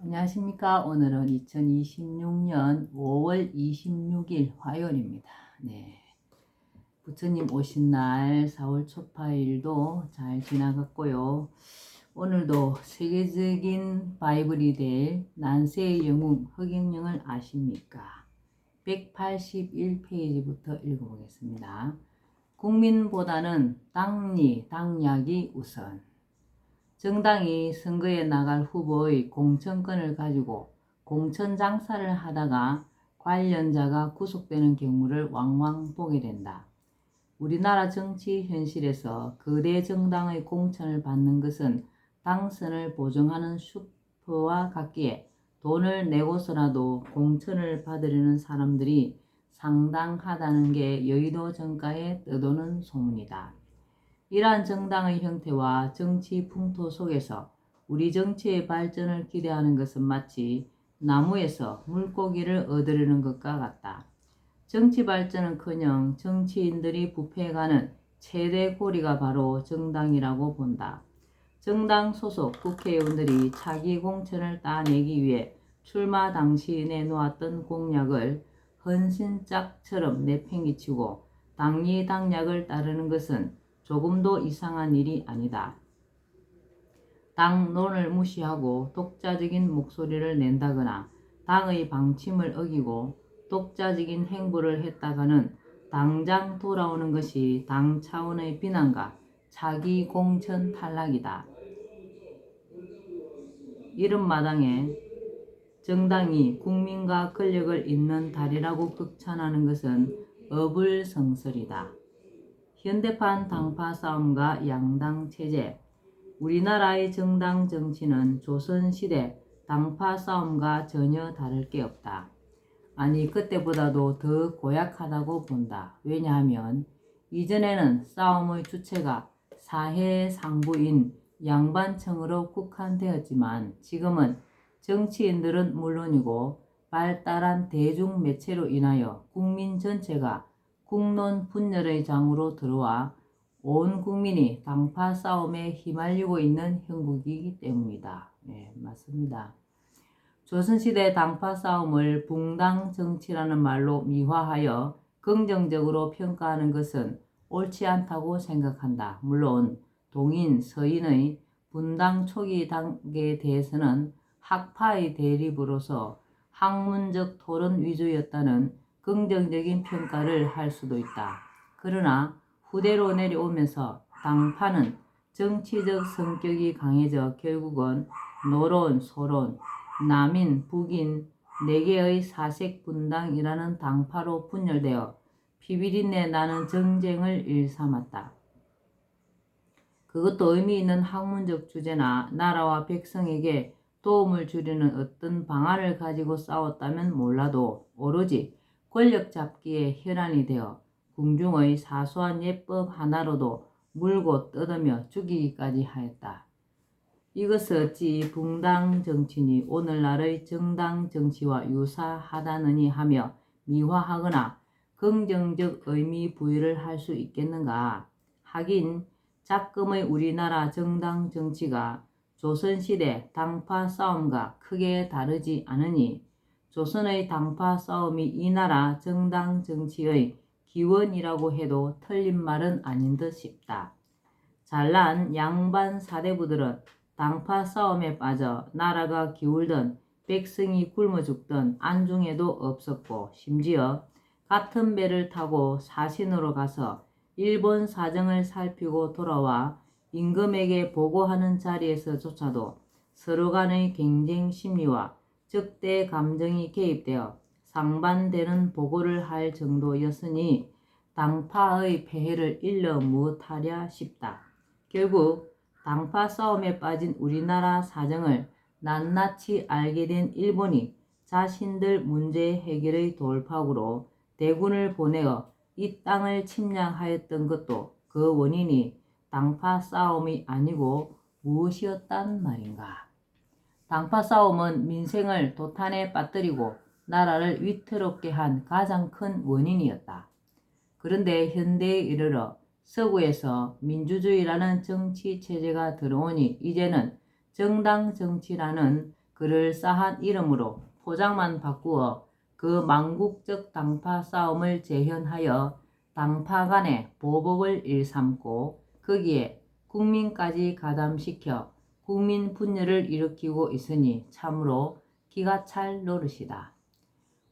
안녕하십니까. 오늘은 2026년 5월 26일 화요일입니다. 네. 부처님 오신 날 4월 초파일도 잘 지나갔고요. 오늘도 세계적인 바이블이 될 난세의 영웅 허경영을 아십니까? 181페이지부터 읽어보겠습니다. 국민보다는 당리, 당약이 우선. 정당이 선거에 나갈 후보의 공천권을 가지고 공천 장사를 하다가 관련자가 구속되는 경우를 왕왕 보게 된다. 우리나라 정치 현실에서 거대 정당의 공천을 받는 것은 당선을 보증하는 슈퍼와 같기에 돈을 내고서라도 공천을 받으려는 사람들이 상당하다는 게 여의도 정가에 떠도는 소문이다. 이러한 정당의 형태와 정치 풍토 속에서 우리 정치의 발전을 기대하는 것은 마치 나무에서 물고기를 얻으려는 것과 같다. 정치 발전은커녕 정치인들이 부패해가는 최대 고리가 바로 정당이라고 본다. 정당 소속 국회의원들이 차기 공천을 따내기 위해 출마 당시 내놓았던 공약을 헌신짝처럼 내팽개치고 당리당략을 따르는 것은 조금도 이상한 일이 아니다. 당론을 무시하고 독자적인 목소리를 낸다거나 당의 방침을 어기고 독자적인 행보를 했다가는 당장 돌아오는 것이 당 차원의 비난과 차기 공천 탈락이다. 이런 마당에 정당이 국민과 권력을 잇는 다리라고 극찬하는 것은 어불성설이다. 현대판 당파 싸움과 양당 체제. 우리나라의 정당 정치는 조선시대 당파 싸움과 전혀 다를 게 없다. 아니, 그때보다도 더 고약하다고 본다. 왜냐하면 이전에는 싸움의 주체가 사해상부인 양반층으로 국한되었지만 지금은 정치인들은 물론이고 발달한 대중매체로 인하여 국민 전체가 국론 분열의 장으로 들어와 온 국민이 당파 싸움에 휘말리고 있는 형국이기 때문이다. 네, 맞습니다. 조선시대 당파 싸움을 붕당 정치라는 말로 미화하여 긍정적으로 평가하는 것은 옳지 않다고 생각한다. 물론 동인, 서인의 분당 초기 단계에 대해서는 학파의 대립으로서 학문적 토론 위주였다는 긍정적인 평가를 할 수도 있다. 그러나 후대로 내려오면서 당파는 정치적 성격이 강해져 결국은 노론, 소론, 남인, 북인, 네 개의 사색 분당이라는 당파로 분열되어 피비린내 나는 정쟁을 일삼았다. 그것도 의미 있는 학문적 주제나 나라와 백성에게 도움을 주려는 어떤 방안을 가지고 싸웠다면 몰라도 오로지 권력 잡기에 혈안이 되어 궁중의 사소한 예법 하나로도 물고 뜯으며 죽이기까지 하였다. 이것을 어찌 붕당 정치니 오늘날의 정당 정치와 유사하다느니 하며 미화하거나 긍정적 의미 부여를 할 수 있겠는가? 하긴 작금의 우리나라 정당 정치가 조선시대 당파 싸움과 크게 다르지 않으니 조선의 당파 싸움이 이 나라 정당 정치의 기원이라고 해도 틀린 말은 아닌 듯 싶다. 잘난 양반 사대부들은 당파 싸움에 빠져 나라가 기울던 백성이 굶어 죽던 안중에도 없었고 심지어 같은 배를 타고 사신으로 가서 일본 사정을 살피고 돌아와 임금에게 보고하는 자리에서조차도 서로 간의 경쟁 심리와 적대 감정이 개입되어 상반되는 보고를 할 정도였으니 당파의 폐해를 일러 무엇하랴 싶다. 결국 당파 싸움에 빠진 우리나라 사정을 낱낱이 알게 된 일본이 자신들 문제 해결의 돌파구로 대군을 보내어 이 땅을 침략하였던 것도 그 원인이 당파 싸움이 아니고 무엇이었단 말인가. 당파 싸움은 민생을 도탄에 빠뜨리고 나라를 위태롭게 한 가장 큰 원인이었다. 그런데 현대에 이르러 서구에서 민주주의라는 정치 체제가 들어오니 이제는 정당 정치라는 그럴싸한 이름으로 포장만 바꾸어 그 망국적 당파 싸움을 재현하여 당파 간의 보복을 일삼고 거기에 국민까지 가담시켜 국민 분열을 일으키고 있으니 참으로 기가 찰 노릇이다.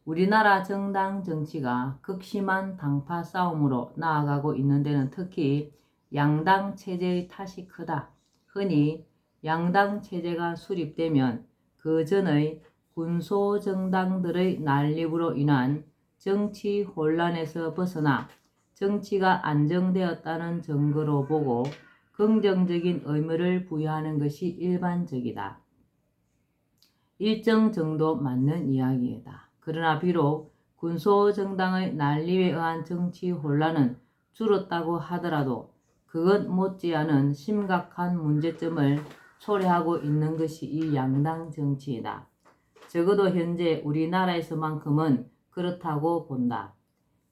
우리나라 정당 정치가 극심한 당파 싸움으로 나아가고 있는 데는 특히 양당 체제의 탓이 크다. 흔히 양당 체제가 수립되면 그 전의 군소 정당들의 난립으로 인한 정치 혼란에서 벗어나 정치가 안정되었다는 증거로 보고 긍정적인 의미를 부여하는 것이 일반적이다. 일정 정도 맞는 이야기이다. 그러나 비록 군소 정당의 난립에 의한 정치 혼란은 줄었다고 하더라도 그것 못지않은 심각한 문제점을 초래하고 있는 것이 이 양당 정치이다. 적어도 현재 우리나라에서만큼은 그렇다고 본다.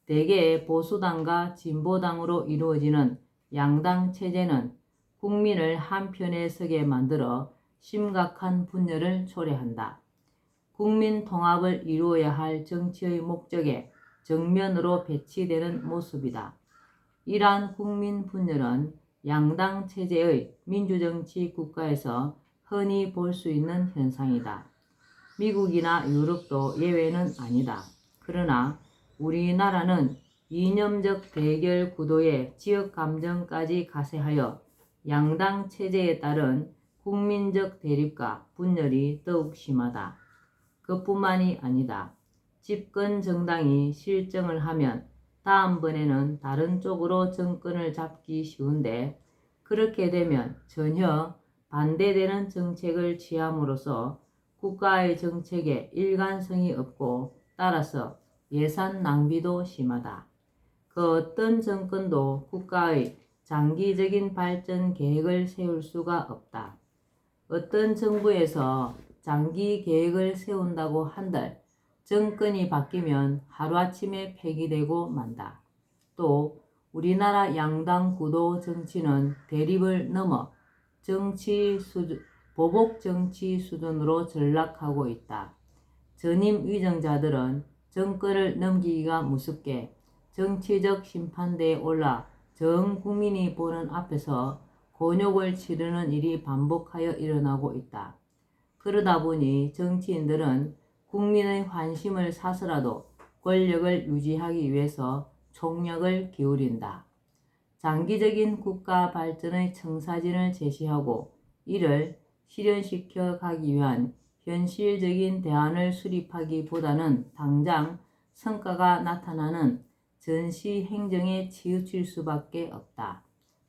대개 보수당과 진보당으로 이루어지는 양당 체제는 국민을 한편에 서게 만들어 심각한 분열을 초래한다. 국민 통합을 이루어야 할 정치의 목적에 정면으로 배치되는 모습이다. 이러한 국민 분열은 양당 체제의 민주정치 국가에서 흔히 볼 수 있는 현상이다. 미국이나 유럽도 예외는 아니다. 그러나 우리나라는 이념적 대결 구도의 지역 감정까지 가세하여 양당 체제에 따른 국민적 대립과 분열이 더욱 심하다. 그뿐만이 아니다. 집권 정당이 실정을 하면 다음번에는 다른 쪽으로 정권을 잡기 쉬운데 그렇게 되면 전혀 반대되는 정책을 취함으로써 국가의 정책에 일관성이 없고 따라서 예산 낭비도 심하다. 그 어떤 정권도 국가의 장기적인 발전 계획을 세울 수가 없다. 어떤 정부에서 장기 계획을 세운다고 한들 정권이 바뀌면 하루아침에 폐기되고 만다. 또 우리나라 양당 구도 정치는 대립을 넘어 보복 정치 수준으로 전락하고 있다. 전임 위정자들은 정권을 넘기기가 무섭게 정치적 심판대에 올라 전 국민이 보는 앞에서 곤욕을 치르는 일이 반복하여 일어나고 있다. 그러다 보니 정치인들은 국민의 환심을 사서라도 권력을 유지하기 위해서 총력을 기울인다. 장기적인 국가 발전의 청사진을 제시하고 이를 실현시켜 가기 위한 현실적인 대안을 수립하기보다는 당장 성과가 나타나는 전시 행정에 치우칠 수밖에 없다.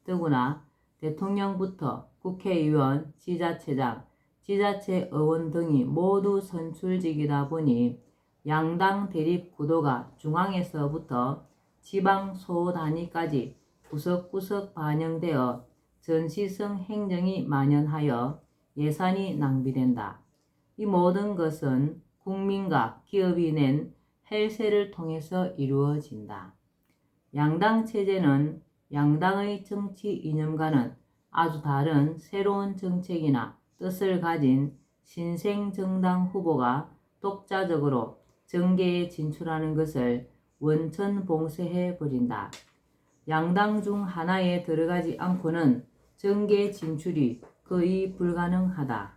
더구나 대통령부터 국회의원, 지자체장, 지자체 의원 등이 모두 선출직이다 보니 양당 대립 구도가 중앙에서부터 지방 소단위까지 구석구석 반영되어 전시성 행정이 만연하여 예산이 낭비된다. 이 모든 것은 국민과 기업이 낸 헬세를 통해서 이루어진다. 양당 체제는 양당의 정치 이념과는 아주 다른 새로운 정책이나 뜻을 가진 신생 정당 후보가 독자적으로 정계에 진출하는 것을 원천 봉쇄해 버린다. 양당 중 하나에 들어가지 않고는 정계 진출이 거의 불가능하다.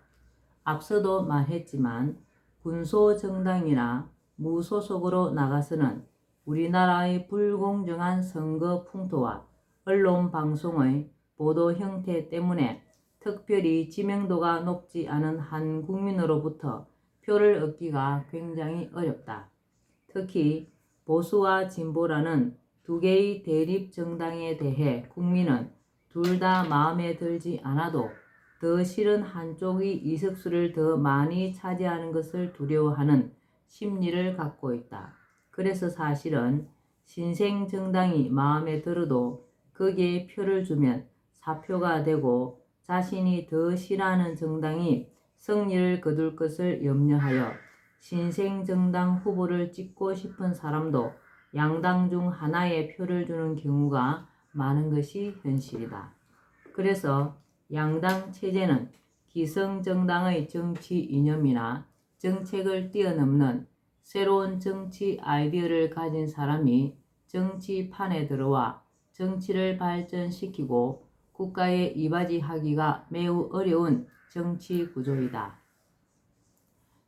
앞서도 말했지만 군소 정당이나 무소속으로 나가서는 우리나라의 불공정한 선거 풍토와 언론 방송의 보도 형태 때문에 특별히 지명도가 높지 않은 한 국민으로부터 표를 얻기가 굉장히 어렵다. 특히 보수와 진보라는 두 개의 대립 정당에 대해 국민은 둘 다 마음에 들지 않아도 더 싫은 한쪽의 의석수를 더 많이 차지하는 것을 두려워하는 심리를 갖고 있다. 그래서 사실은 신생 정당이 마음에 들어도 거기에 표를 주면 사표가 되고 자신이 더 싫어하는 정당이 승리를 거둘 것을 염려하여 신생 정당 후보를 찍고 싶은 사람도 양당 중 하나에 표를 주는 경우가 많은 것이 현실이다. 그래서 양당 체제는 기성정당의 정치 이념이나 정책을 뛰어넘는 새로운 정치 아이디어를 가진 사람이 정치판에 들어와 정치를 발전시키고 국가에 이바지하기가 매우 어려운 정치 구조이다.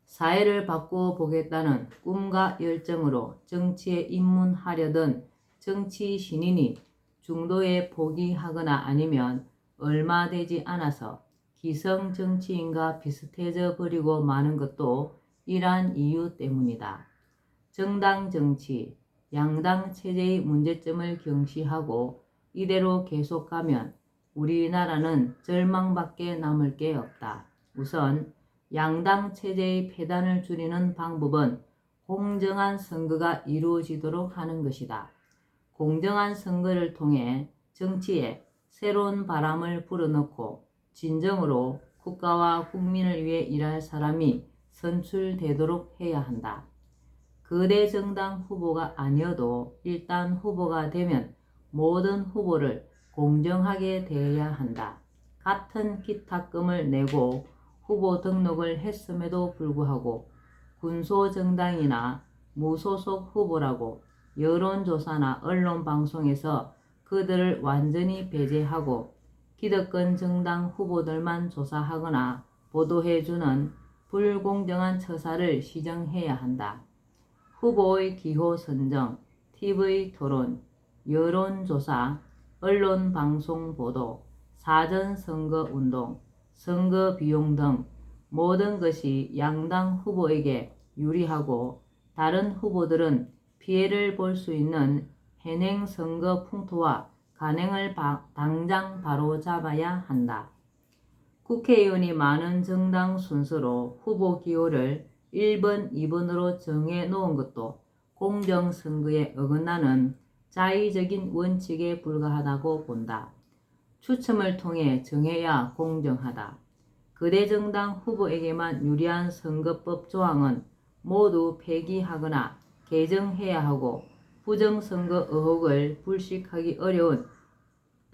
사회를 바꿔보겠다는 꿈과 열정으로 정치에 입문하려던 정치 신인이 중도에 포기하거나 아니면 얼마 되지 않아서 기성 정치인과 비슷해져 버리고 마는 것도 이러한 이유 때문이다. 정당 정치, 양당 체제의 문제점을 경시하고 이대로 계속 가면 우리나라는 절망밖에 남을 게 없다. 우선 양당 체제의 폐단을 줄이는 방법은 공정한 선거가 이루어지도록 하는 것이다. 공정한 선거를 통해 정치에 새로운 바람을 불어넣고 진정으로 국가와 국민을 위해 일할 사람이 선출되도록 해야 한다. 거대 정당 후보가 아니어도 일단 후보가 되면 모든 후보를 공정하게 대해야 한다. 같은 기탁금을 내고 후보 등록을 했음에도 불구하고 군소정당이나 무소속 후보라고 여론조사나 언론방송에서 그들을 완전히 배제하고 기득권 정당 후보들만 조사하거나 보도해주는 불공정한 처사를 시정해야 한다. 후보의 기호 선정, TV 토론, 여론조사, 언론방송 보도, 사전선거운동, 선거 비용 등 모든 것이 양당 후보에게 유리하고 다른 후보들은 피해를 볼 수 있는 현행 선거 풍토와 관행을 당장 바로 잡아야 한다. 국회의원이 많은 정당 순서로 후보 기호를 1번, 2번으로 정해 놓은 것도 공정선거에 어긋나는 자의적인 원칙에 불과하다고 본다. 추첨을 통해 정해야 공정하다. 거대 정당 후보에게만 유리한 선거법 조항은 모두 폐기하거나 개정해야 하고 부정선거 의혹을 불식하기 어려운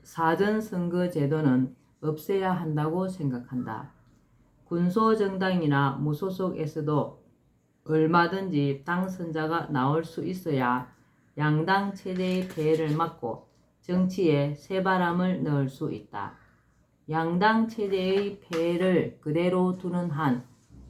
사전선거 제도는 없애야 한다고 생각한다. 군소정당이나 무소속에서도 얼마든지 당선자가 나올 수 있어야 양당 체제의 폐해를 막고 정치에 새바람을 넣을 수 있다. 양당 체제의 폐해를 그대로 두는 한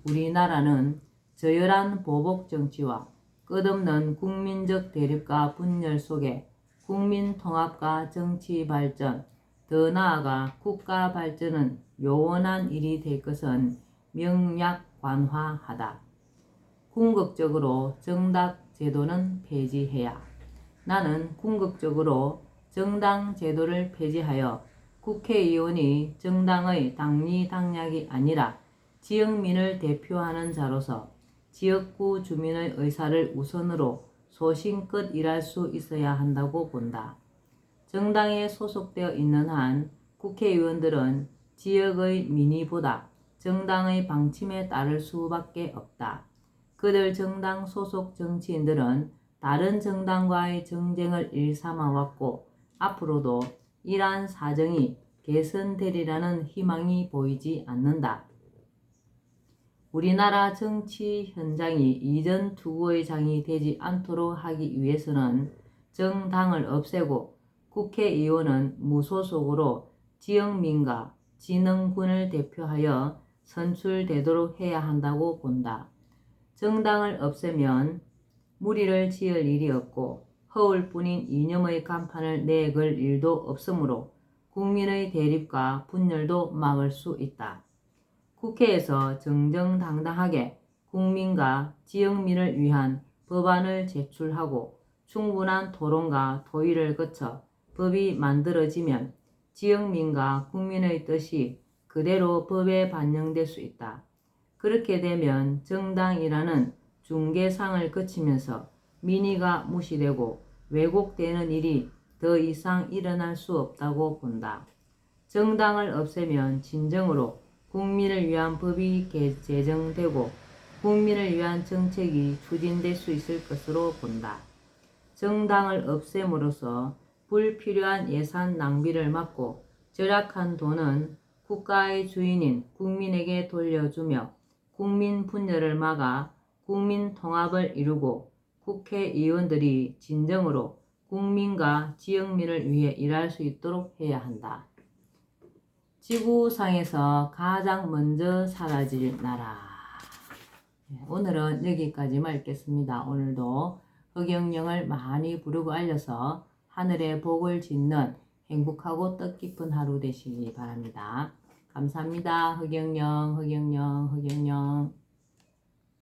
우리나라는 저열한 보복 정치와 끝없는 국민적 대립과 분열 속에 국민 통합과 정치 발전, 더 나아가 국가 발전은 요원한 일이 될 것은 명약관화하다. 궁극적으로 정당 제도는 폐지해야. 나는 궁극적으로 정당 제도를 폐지하여 국회의원이 정당의 당리당략이 아니라 지역민을 대표하는 자로서 지역구 주민의 의사를 우선으로 소신껏 일할 수 있어야 한다고 본다. 정당에 소속되어 있는 한 국회의원들은 지역의 민의보다 정당의 방침에 따를 수밖에 없다. 그들 정당 소속 정치인들은 다른 정당과의 정쟁을 일삼아 왔고 앞으로도 이러한 사정이 개선되리라는 희망이 보이지 않는다. 우리나라 정치 현장이 이전 투구의 장이 되지 않도록 하기 위해서는 정당을 없애고 국회의원은 무소속으로 지역민과 진흥군을 대표하여 선출되도록 해야 한다고 본다. 정당을 없애면 무리를 지을 일이 없고 허울뿐인 이념의 간판을 내걸 일도 없으므로 국민의 대립과 분열도 막을 수 있다. 국회에서 정정당당하게 국민과 지역민을 위한 법안을 제출하고 충분한 토론과 토의를 거쳐 법이 만들어지면 지역민과 국민의 뜻이 그대로 법에 반영될 수 있다. 그렇게 되면 정당이라는 중개상을 거치면서 민의가 무시되고 왜곡되는 일이 더 이상 일어날 수 없다고 본다. 정당을 없애면 진정으로 국민을 위한 법이 제정되고 국민을 위한 정책이 추진될 수 있을 것으로 본다. 정당을 없앰으로써 불필요한 예산 낭비를 막고 절약한 돈은 국가의 주인인 국민에게 돌려주며 국민 분열을 막아 국민 통합을 이루고 국회의원들이 진정으로 국민과 지역민을 위해 일할 수 있도록 해야 한다. 지구상에서 가장 먼저 사라질 나라. 오늘은 여기까지만 읽겠습니다. 오늘도 흑영령을 많이 부르고 알려서 하늘의 복을 짓는 행복하고 뜻깊은 하루 되시기 바랍니다. 감사합니다. 흑영령, 흑영령, 흑영령.